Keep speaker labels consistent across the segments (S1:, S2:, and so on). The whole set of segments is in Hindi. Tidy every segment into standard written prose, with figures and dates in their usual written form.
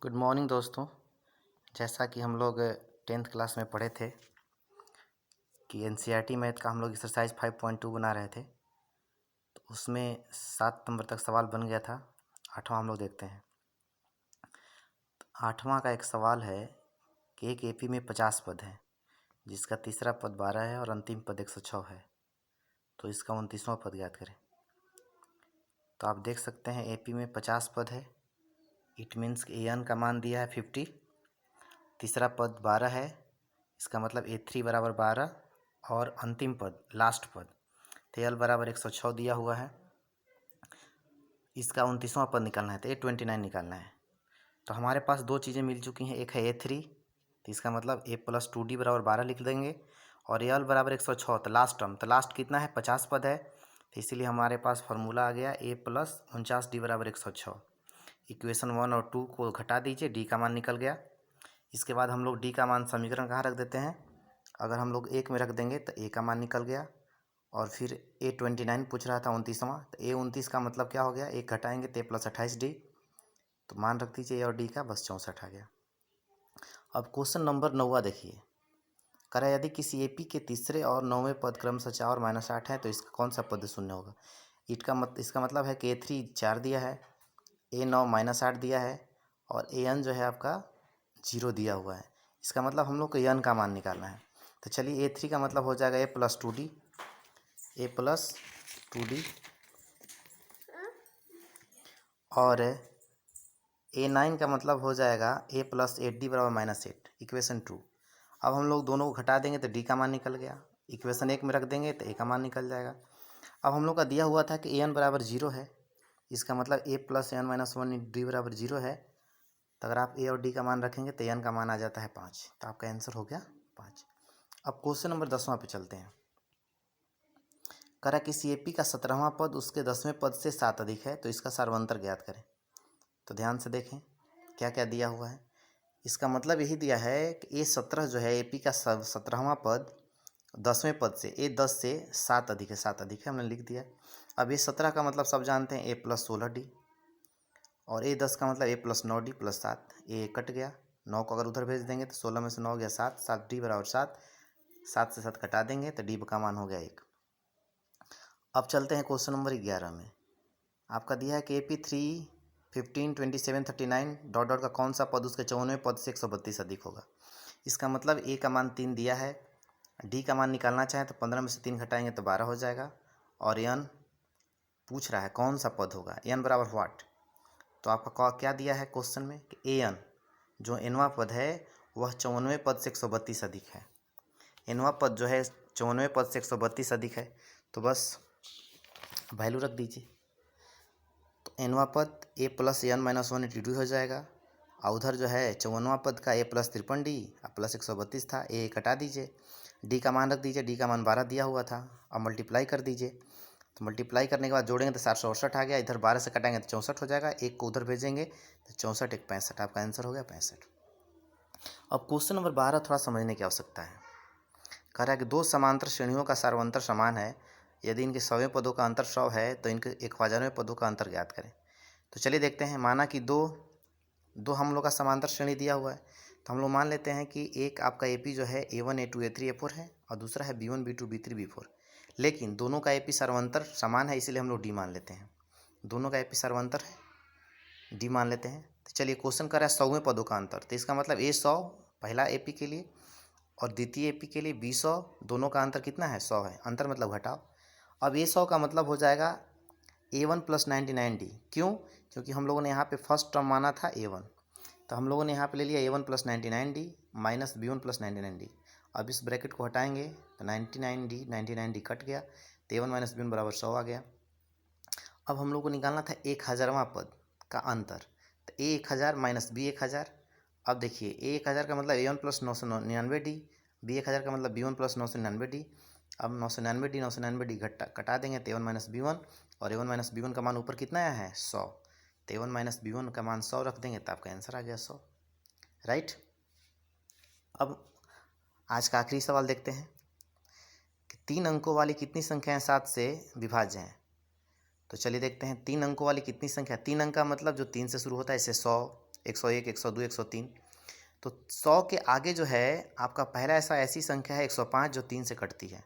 S1: गुड मॉर्निंग दोस्तों। जैसा कि हम लोग 10th क्लास में पढ़े थे कि एनसीईआरटी मैथ का हम लोग एक्सरसाइज 5.2 बना रहे थे, तो उसमें 7 नंबर तक सवाल बन गया था। 8वां हम लोग देखते हैं। तो 8वां का एक सवाल है कि एक एपी में 50 पद हैं, जिसका तीसरा पद 12 है और अंतिम पद 106 है, तो इसका 29वां पद ज्ञात करें। तो आप देख सकते हैं एपी में 50 पद है। इट मीन्स एन का मान दिया है 50, तीसरा पद 12 है, इसका मतलब A3 बराबर 12 और अंतिम पद लास्ट पद तेल बराबर 106 दिया हुआ है। इसका 29वां पद निकालना है, तो A29 निकालना है। तो हमारे पास दो चीज़ें मिल चुकी हैं, एक है A3, तो इसका मतलब A+2D बराबर 12 लिख देंगे, और एल बराबर 106, तो लास्ट टर्म, तो लास्ट कितना है 50 पद है, तो इसीलिए हमारे पास फार्मूला आ गया A+49D बराबर 106। इक्वेशन 1 और 2 को घटा दीजिए, डी का मान निकल गया। इसके बाद हम लोग डी का मान समीकरण कहाँ रख देते हैं, अगर हम लोग एक में रख देंगे तो ए का मान निकल गया, और फिर A29 पूछ रहा था 29वां, तो A29 का मतलब क्या हो गया, एक घटाएंगे तो A+28D, तो मान रख दीजिए ए और डी का, बस 64 आ गया। अब क्वेश्चन नंबर 9 देखिए, करा यदि किसी एपी के तीसरे और 9वें पद क्रमशः 4 और -8 है तो इसका कौन सा पद शून्य होगा। इसका मतलब है कि A3 4 दिया है, A9 -8 दिया है, और AN जो है आपका 0 दिया हुआ है। इसका मतलब हम लोग को एन का मान निकालना है। तो चलिए A3 का मतलब हो जाएगा A+2D, A+2D, और A9 का मतलब हो जाएगा A+8D बराबर -8, इक्वेशन 2। अब हम लोग दोनों को घटा देंगे तो डी का मान निकल गया, इक्वेशन 1 में रख देंगे तो ए का मान निकल जाएगा। अब हम लोग का दिया हुआ था कि AN बराबर 0 है, इसका मतलब A+n-1D बराबर 0 है, तो अगर आप ए और डी का मान रखेंगे तो एन का मान आ जाता है 5, तो आपका आंसर हो गया 5। अब क्वेश्चन नंबर 10वां पे चलते हैं। करा किसी एपी का 17वां पद उसके 10वें पद से 7 अधिक है तो इसका सार्वंतर ज्ञात करें। तो ध्यान से देखें क्या क्या दिया हुआ है। इसका मतलब यही दिया है कि A17 जो है एपी का 17वां पद 10वें पद से A10 से 7 अधिक है, 7 अधिक है, हमने लिख दिया। अब A17 का मतलब सब जानते हैं A+16D, और A10 का मतलब A+9D +7, ए कट गया, 9 को अगर उधर भेज देंगे तो 16 में से 9 गया 7, 7D बराबर 7, 7 से 7 कटा देंगे तो डी का मान हो गया 1। अब चलते हैं क्वेश्चन नंबर 11 में। आपका दिया है कि AP3 15 27 39 डॉट डॉट का कौन सा पद उसके 54वें पद से 132 अधिक होगा। इसका मतलब ए का मान 3 दिया है, डी का मान निकालना चाहें तो 15 में से 3 घटाएंगे तो 12 हो जाएगा, और एन पूछ रहा है कौन सा पद होगा, एन बराबर व्हाट। तो आपका क्या दिया है क्वेश्चन में कि एन जो एनवा पद है वह 54वें पद से 132 अधिक है। एनवा पद जो है 54वें पद से 132 अधिक है, तो बस वैल्यू रख दीजिए। तो एनवा पद A+n-1 हो जाएगा, और उधर जो है 54वां पद का A+53D +132 था, ए कटा दीजिए, डी का मान रख दीजिए, डी का मान 12 दिया हुआ था, अब मल्टीप्लाई कर दीजिए। तो मल्टीप्लाई करने के बाद जोड़ेंगे तो 768 आ गया, इधर 12 से कटाएंगे तो 64 हो जाएगा, एक को उधर भेजेंगे तो 64 एक 65, आपका आंसर हो गया 65। अब क्वेश्चन नंबर 12 थोड़ा समझने की आवश्यकता है। कह रहा है कि दो समांतर श्रेणियों का सार्वंतर समान है, यदि इनके 100वें पदों का अंतर 100 है तो इनके 1000वें पदों का अंतर ज्ञात करें। तो चलिए देखते हैं। माना कि दो हम लोग का समांतर श्रेणी दिया हुआ है, तो हम लोग मान लेते हैं कि एक आपका एपी जो है A1 A2 A3 A4 है, और दूसरा है B1 B2 B3 B4, लेकिन दोनों का एपी सार्वंतर समान है, इसीलिए हम लोग डी मान लेते हैं। दोनों का एपी सार्वंतर है, डी मान लेते हैं। तो चलिए क्वेश्चन कर रहा है 100वें पदों का अंतर, तो इसका मतलब A100 पहला एपी के लिए और द्वितीय एपी के लिए B100, दोनों का अंतर कितना है 100 है, अंतर मतलब घटाओ। अब A100 का मतलब हो जाएगा A1 + 99D, क्यों, क्योंकि हम लोगों ने यहाँ पे फर्स्ट टर्म माना था A1, तो हम लोगों ने यहाँ पे ले लिया A1 + 99D minus B1 + 99D। अब इस ब्रैकेट को हटाएंगे तो 99D कट गया, तो A1 - B1 बराबर 100 आ गया। अब हम लोग को निकालना था 1000वां पद का अंतर, तो A1000 - B1000। अब देखिए A1000 का मतलब A1 + 999D, B1000 का मतलब B1 + 999D। अब 999D 999D कटा देंगे तो A1 - B1, और A1 - B1 का मान ऊपर कितना आया है 100, तो A1 - B1 का मान 100 रख देंगे तो आपका आंसर आ गया 100, राइट। अब आज का आखिरी सवाल देखते हैं कि 3 अंकों वाली कितनी संख्याएं 7 से विभाज्य हैं। तो चलिए देखते हैं 3 अंकों वाली कितनी संख्या। 3 अंक का मतलब जो 3 से शुरू होता है, जैसे 100 101, 102, 103। तो 100 के आगे जो है आपका पहला ऐसी संख्या है 105 जो 3 से कटती है।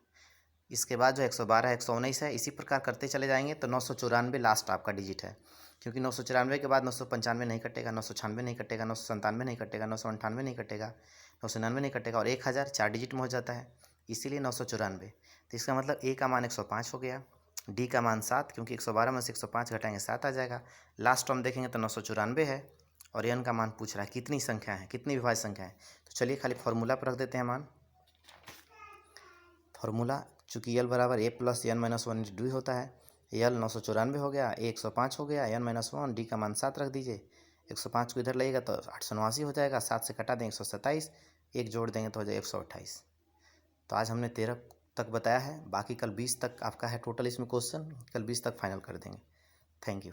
S1: इसके बाद जो 112, 119 है, इसी प्रकार करते चले जाएंगे तो 994 लास्ट आपका डिजिट है, क्योंकि 994 के बाद 995 नहीं कटेगा, 996 नहीं कटेगा, 997 नहीं कटेगा, 998 नहीं कटेगा, 999 नहीं कटेगा और 1000 4 डिजिट में हो जाता है, इसीलिए 994। तो इसका मतलब ए का मान 105 हो गया, डी का मान 7, क्योंकि 112 में से 105 घटाएंगे 7 आ जाएगा। लास्ट टर्म देखेंगे तो 994 है और एन का मान पूछ रहा है कितनी संख्या है, कितनी विभाज्य संख्या है। तो चलिए खाली फॉर्मूला पर रख देते हैं मान। फॉर्मूला चूँकि यल बराबर A plus N minus 1 into D होता है, यल 994 हो गया, ए 105 हो गया, एन माइनस 1, डी का मान 7 रख दीजिए। 105 को इधर लगेगा तो 889 हो जाएगा, 7 से कटा देंगे 127, एक जोड़ देंगे तो हो जाएगा 128। तो आज हमने 13 तक बताया है, बाकी कल 20 तक आपका है टोटल इसमें क्वेश्चन, कल 20 तक फाइनल कर देंगे। Thank you.